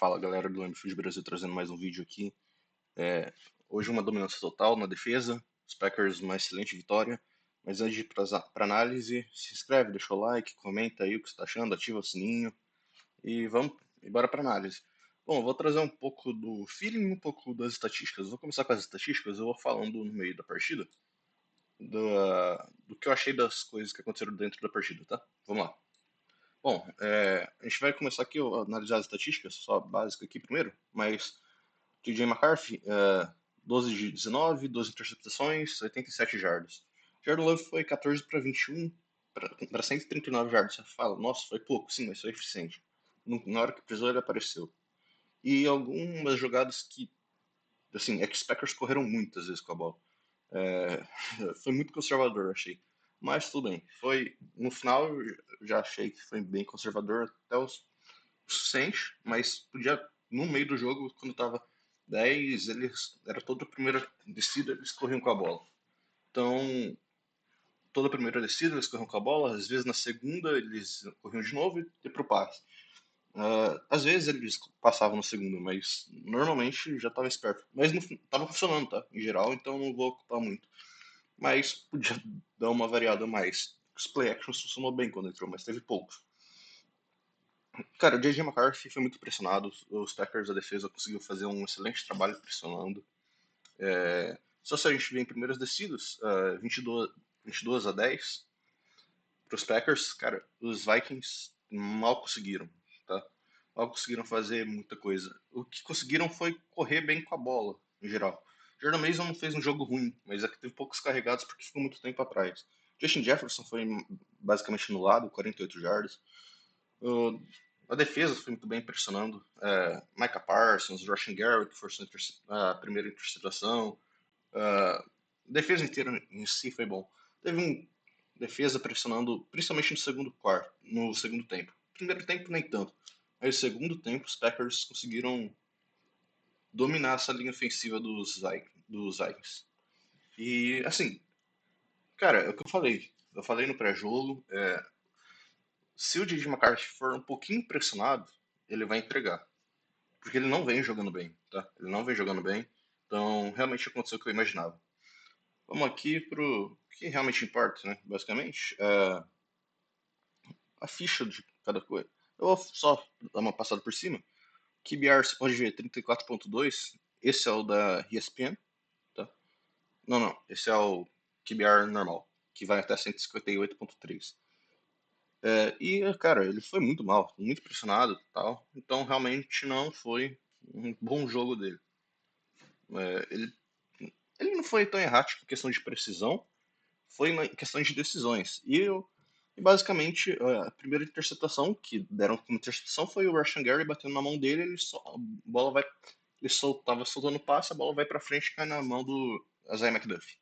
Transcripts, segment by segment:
Fala galera do MFute Brasil trazendo mais um vídeo aqui. Hoje uma dominância total na defesa, os Packers uma excelente vitória. Mas antes de ir para análise, se inscreve, deixa o like, comenta aí o que você está achando, ativa o sininho e vamos embora para análise. Bom, eu vou trazer um pouco do feeling e um pouco das estatísticas. Vou começar com as estatísticas, eu vou falando no meio da partida do que eu achei das coisas que aconteceram dentro da partida, tá? Vamos lá. Bom, a gente vai começar aqui a analisar as estatísticas, só a básica aqui primeiro, mas TJ McCarthy, 12 de 19, 12 interceptações, 87 jardas. Jordan Love foi 14 para 21, para 139 jardas. Você fala, nossa, foi pouco, sim, mas foi eficiente. Na hora que precisou, ele apareceu. E algumas jogadas que, assim, é que os Packers correram muitas vezes com a bola. É, foi muito conservador, achei. Mas tudo bem. Foi, no final, eu já achei que foi bem conservador até o suficiente, mas podia, no meio do jogo, quando tava 10, eles, era toda a primeira descida, eles corriam com a bola. Então, toda a primeira descida, eles corriam com a bola, às vezes na segunda, eles corriam de novo e ia pro passe. Às vezes eles passavam no segundo, mas normalmente já estava esperto. Mas não estava funcionando, tá? Em geral, então não vou ocupar muito. Mas podia dar uma variada a mais. Os play actions funcionou bem quando entrou, mas teve poucos. Cara, o J.J. McCarthy foi muito pressionado. Os Packers, a defesa, conseguiu fazer um excelente trabalho pressionando. Só se a gente vê em primeiras descidas, 22 a 10 para os Packers, cara, os Vikings mal conseguiram, tá? Mal conseguiram fazer muita coisa. O que conseguiram foi correr bem com a bola, em geral. Jordan Mason não fez um jogo ruim, mas é que teve poucos carregados porque ficou muito tempo atrás. Justin Jefferson foi basicamente anulado, 48 jardas. Uh, a defesa foi muito bem pressionando. Micah Parsons, Russian Garrett, que forçou a primeira interceptação. A defesa inteira em si foi bom. Teve um defesa pressionando, principalmente no segundo quarto, no segundo tempo. Primeiro tempo nem tanto. Mas no segundo tempo os Packers conseguiram dominar essa linha ofensiva dos Vikings. E assim, cara, é o que eu falei. Eu falei no pré-jogo. Se o J.J. McCarthy for um pouquinho pressionado, ele vai entregar. Porque ele não vem jogando bem, tá? Ele não vem jogando bem. Então, realmente aconteceu o que eu imaginava. Vamos aqui pro que realmente importa, né? Basicamente, a ficha de cada coisa. Eu vou só dar uma passada por cima. QBR, você pode ver 34.2. Esse é o da ESPN, tá? Não. Esse é o QBR normal, que vai até 158.3. Cara, ele foi muito mal, muito pressionado e tal. Então, realmente não foi um bom jogo dele. Ele não foi tão errático em questão de precisão, foi em questão de decisões. E basicamente, a primeira interceptação que deram como interceptação foi o Russian Gary batendo na mão dele, a bola vai, tava soltando passe, a bola vai para frente e cai na mão do Isaiah McDuffie.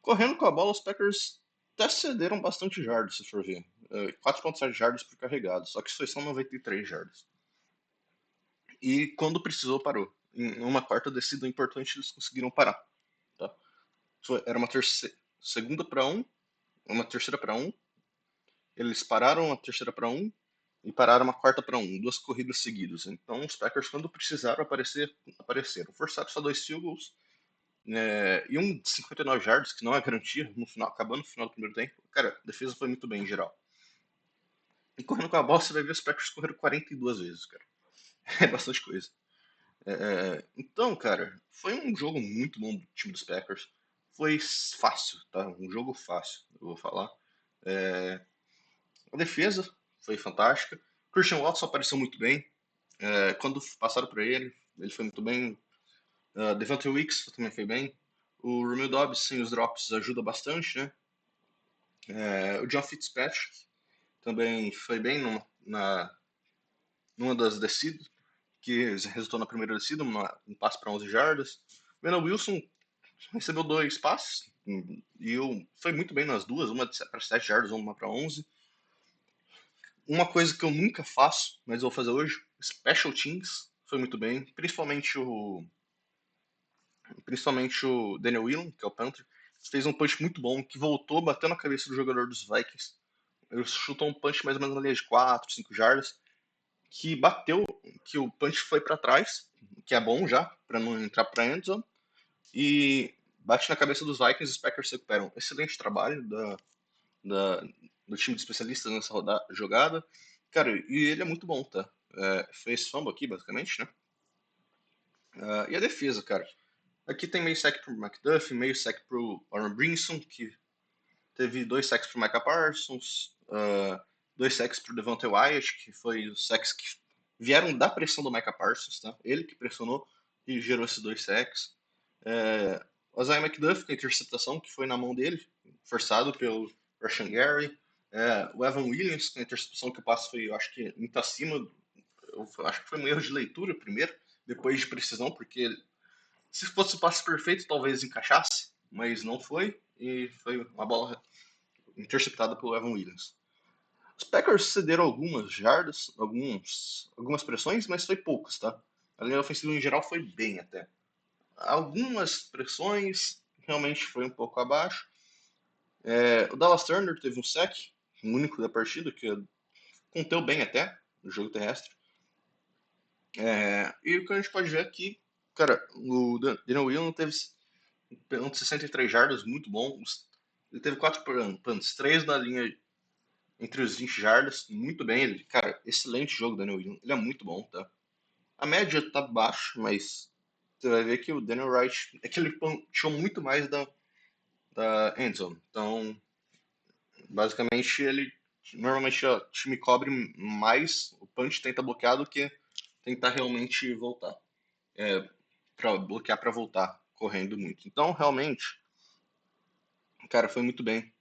Correndo com a bola, os Packers até cederam bastante jardas, se for ver. 4.7 jardas por carregado, só que isso foi só 93 jardas. E quando precisou, parou. Em uma quarta descida importante, eles conseguiram parar. Tá? Era uma segunda para um, uma terceira para um. Eles pararam a terceira para um e pararam uma quarta para um, duas corridas seguidas. Então os Packers, quando precisaram aparecer, apareceram. Forçaram só dois field goals, e um de 59 yards, que não é garantia, no final, acabando no final do primeiro tempo. Cara, a defesa foi muito bem em geral. E correndo com a bola, você vai ver os Packers correram 42 vezes, cara. É bastante coisa. Então, cara, foi um jogo muito bom do time dos Packers. Foi fácil, tá? Um jogo fácil, eu vou falar. A defesa foi fantástica. Christian Watson apareceu muito bem. Quando passaram para ele foi muito bem. Devontae Weeks também foi bem. O Romeo Dobbs, sem os drops, ajuda bastante, né? O John Fitzpatrick também foi bem numa das descidas, que resultou na primeira descida, um passe para 11 jardas. O Venom Wilson recebeu dois passes foi muito bem nas duas, uma para 7 jardas, uma para 11. Uma coisa que eu nunca faço, mas vou fazer hoje, Special Teams foi muito bem, principalmente o Daniel Whelan, que é o Panther, fez um punch muito bom, que voltou, bateu na cabeça do jogador dos Vikings. Ele chutou um punch mais ou menos na linha de 4, 5 jardas, que bateu que o punch foi para trás, que é bom já, para não entrar para endzone, e bate na cabeça dos Vikings e os Packers se recuperam. Excelente trabalho da- do time de especialistas nessa jogada. Cara, e ele é muito bom, tá? Fez fumble aqui, basicamente, né? E a defesa, cara. Aqui tem meio sack pro McDuff, meio sack pro Aaron Brinson, que teve 2 sacks pro Micah Parsons, 2 sacks pro Devontae Wyatt, que foi os sacks que vieram da pressão do Micah Parsons, tá? Ele que pressionou e gerou esses 2 sacks. O Isaiah McDuff com a interceptação que foi na mão dele, forçado pelo Rashan Gary. O Evan Williams com a interceptação que o passe foi, eu acho que muito acima. Eu acho que foi um erro de leitura primeiro, depois de precisão, porque se fosse o passe perfeito talvez encaixasse, mas não foi. E foi uma bola interceptada pelo Evan Williams. Os Packers cederam algumas jardas, algumas pressões, mas foi poucas, tá? A linha ofensiva em geral foi bem até. Algumas pressões realmente foi um pouco abaixo. O Dallas Turner teve um sec, o único da partida, que conteu bem até no jogo terrestre. E o que a gente pode ver aqui, cara, o Daniel Williams teve de 63 jardas, muito bom. Ele teve 4 punts, 3 na linha entre os 20 jardas, muito bem. Ele, cara, excelente jogo, Daniel Williams. Ele é muito bom, tá? A média tá baixa, mas você vai ver que o Daniel Wright é que ele punchou muito mais da endzone. Então, basicamente, ele normalmente o time cobre mais, o punch tenta bloquear do que tentar realmente voltar. Para bloquear para voltar, correndo muito. Então, realmente, cara, foi muito bem.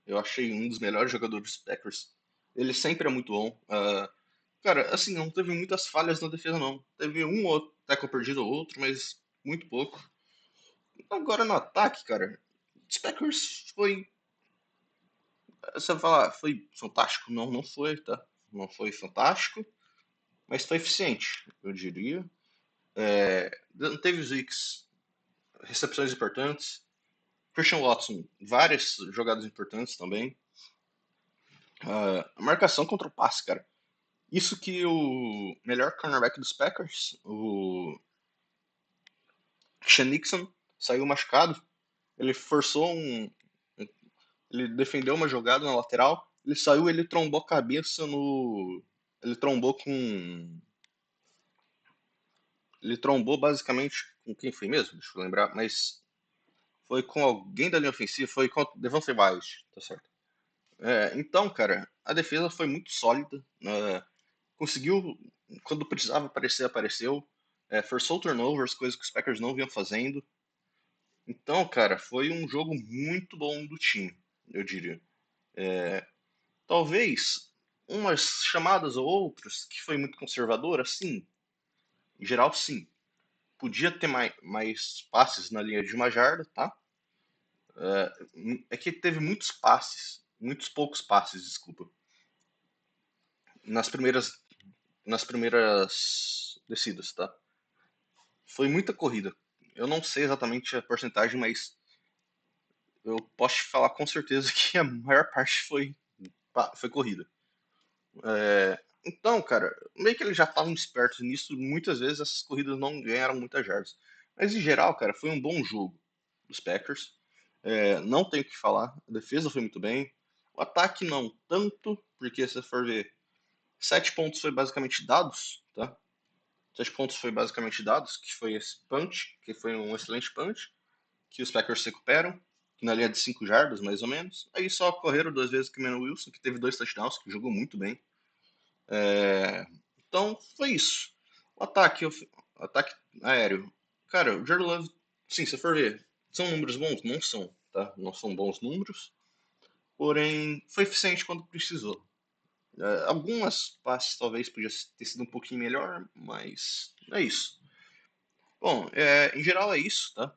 Eu achei um dos melhores jogadores dos Packers. Ele sempre é muito bom. Cara, assim, não teve muitas falhas na defesa, não. Teve um ou outro tackle perdido ou outro, mas muito pouco. Agora no ataque, cara, os Packers foi. Você vai falar, foi fantástico? Não, não foi, tá? Não foi fantástico, mas foi eficiente, eu diria. Não teve Zix, recepções importantes. Christian Watson, várias jogadas importantes também. A marcação contra o passe, cara. Isso que o melhor cornerback dos Packers, o Sean Nixon, saiu machucado. Ele forçou um. Ele defendeu uma jogada na lateral. Ele saiu, ele trombou a cabeça no. Ele trombou com. Ele trombou basicamente com quem foi mesmo? Deixa eu lembrar. Mas foi com alguém da linha ofensiva. Foi com o Devontae Wyatt, tá certo. Então, cara, a defesa foi muito sólida. Conseguiu, quando precisava aparecer, apareceu. Forçou turnovers, coisas que os Packers não vinham fazendo. Então, cara, foi um jogo muito bom do time, eu diria. Talvez umas chamadas ou outras que foi muito conservadora, sim. Em geral, sim. Podia ter mais passes na linha de uma jarda, tá? É que teve muitos passes, muitos poucos passes, desculpa, nas primeiras, nas primeiras descidas, tá? Foi muita corrida. Eu não sei exatamente a porcentagem, mas eu posso te falar com certeza que a maior parte foi corrida. Então, cara, meio que eles já estavam espertos nisso. Muitas vezes essas corridas não ganharam muitas jardas. Mas em geral, cara, foi um bom jogo dos Packers. Não tem o que falar. A defesa foi muito bem. O ataque não tanto, porque se você for ver, 7 pontos foi basicamente dados, tá? 7 pontos foi basicamente dados, que foi esse punch, que foi um excelente punch, que os Packers recuperam, na linha de 5 jardas, mais ou menos. Aí só correram 2 vezes com o Emmanuel Wilson, que teve 2 touchdowns, que jogou muito bem. Então, foi isso. O ataque aéreo. Cara, o Jordan Love, sim, se for ver, são números bons? Não são, tá? Não são bons números, porém, foi eficiente quando precisou. Algumas passes talvez podia ter sido um pouquinho melhor, mas é isso. Bom, em geral é isso, tá?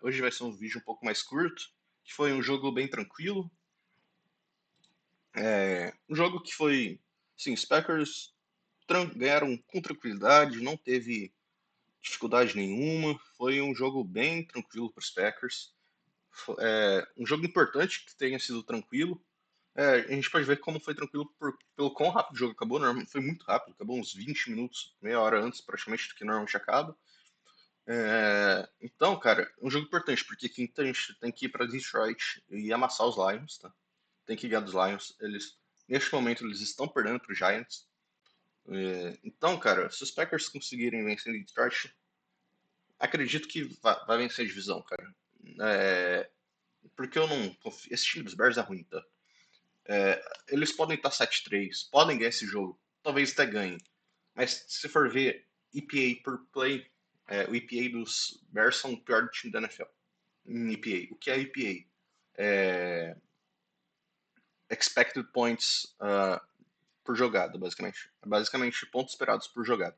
Hoje vai ser um vídeo um pouco mais curto, que foi um jogo bem tranquilo. Um jogo que foi, sim, os Packers ganharam com tranquilidade, não teve dificuldade nenhuma. Foi um jogo bem tranquilo para os Packers. Um jogo importante que tenha sido tranquilo. A gente pode ver como foi tranquilo pelo quão rápido o jogo acabou. Normalmente foi muito rápido, acabou uns 20 minutos, meia hora antes praticamente do que normalmente acaba. Então, cara, é um jogo importante, porque quinta a gente tem que ir pra Detroit e amassar os Lions, tá? Tem que ganhar dos Lions. Neste momento, eles estão perdendo pro Giants. Então, cara, se os Packers conseguirem vencer Detroit, acredito que vai vencer a divisão, cara. É, porque eu não confio. Esse time dos Bears é ruim, tá? Eles podem estar 7-3, podem ganhar esse jogo, talvez até ganhem. Mas se for ver EPA por play, o EPA dos Bears são o pior time da NFL em EPA. O que é EPA? Expected Points por jogada, basicamente. Basicamente, pontos esperados por jogada.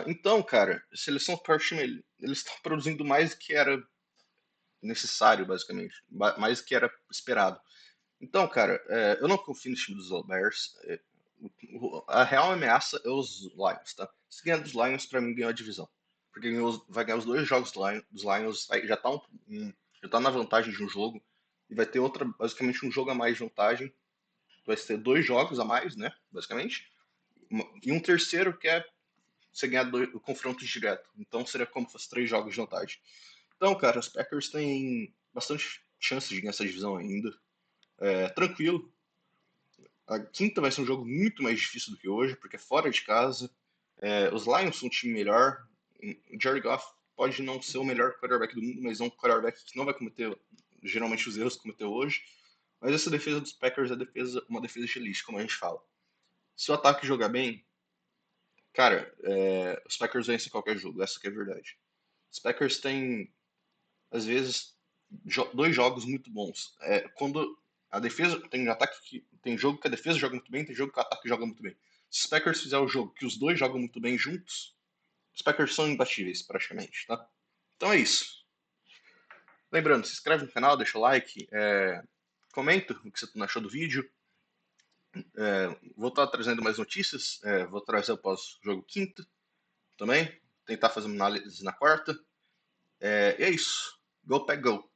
Então, cara, se eles são o pior time, eles estão produzindo mais do que era necessário, basicamente. Mais do que era esperado. Então, cara, eu não confio no time dos Bears. A real ameaça é os Lions, tá? Se ganhar dos Lions, pra mim ganhou a divisão. Porque vai ganhar os dois jogos dos Lions, já tá na vantagem de um jogo, e vai ter outra, basicamente um jogo a mais de vantagem. Vai ter dois jogos a mais, né? Basicamente. E um terceiro que é você ganhar o confronto direto. Então seria como se fosse três jogos de vantagem. Então, cara, os Packers têm bastante chance de ganhar essa divisão ainda. Tranquilo. A quinta vai ser um jogo muito mais difícil do que hoje, porque é fora de casa. Os Lions são um time melhor. O Jared Goff pode não ser o melhor quarterback do mundo, mas é um quarterback que não vai cometer geralmente os erros que cometeu hoje. Mas essa defesa dos Packers é uma defesa de elite, como a gente fala. Se o ataque jogar bem, cara, os Packers vencem qualquer jogo, essa que é a verdade. Os Packers têm, às vezes, dois jogos muito bons. Quando a defesa tem ataque tem jogo que a defesa joga muito bem, tem jogo que o ataque joga muito bem. Se os Packers fizer o jogo que os dois jogam muito bem juntos, os Packers são imbatíveis, praticamente, tá? Então é isso. Lembrando, se inscreve no canal, deixa o like, comenta o que você achou do vídeo. Vou estar trazendo mais notícias, vou trazer o pós-jogo quinta também, tentar fazer uma análise na quarta. E é isso. Go Pack Go!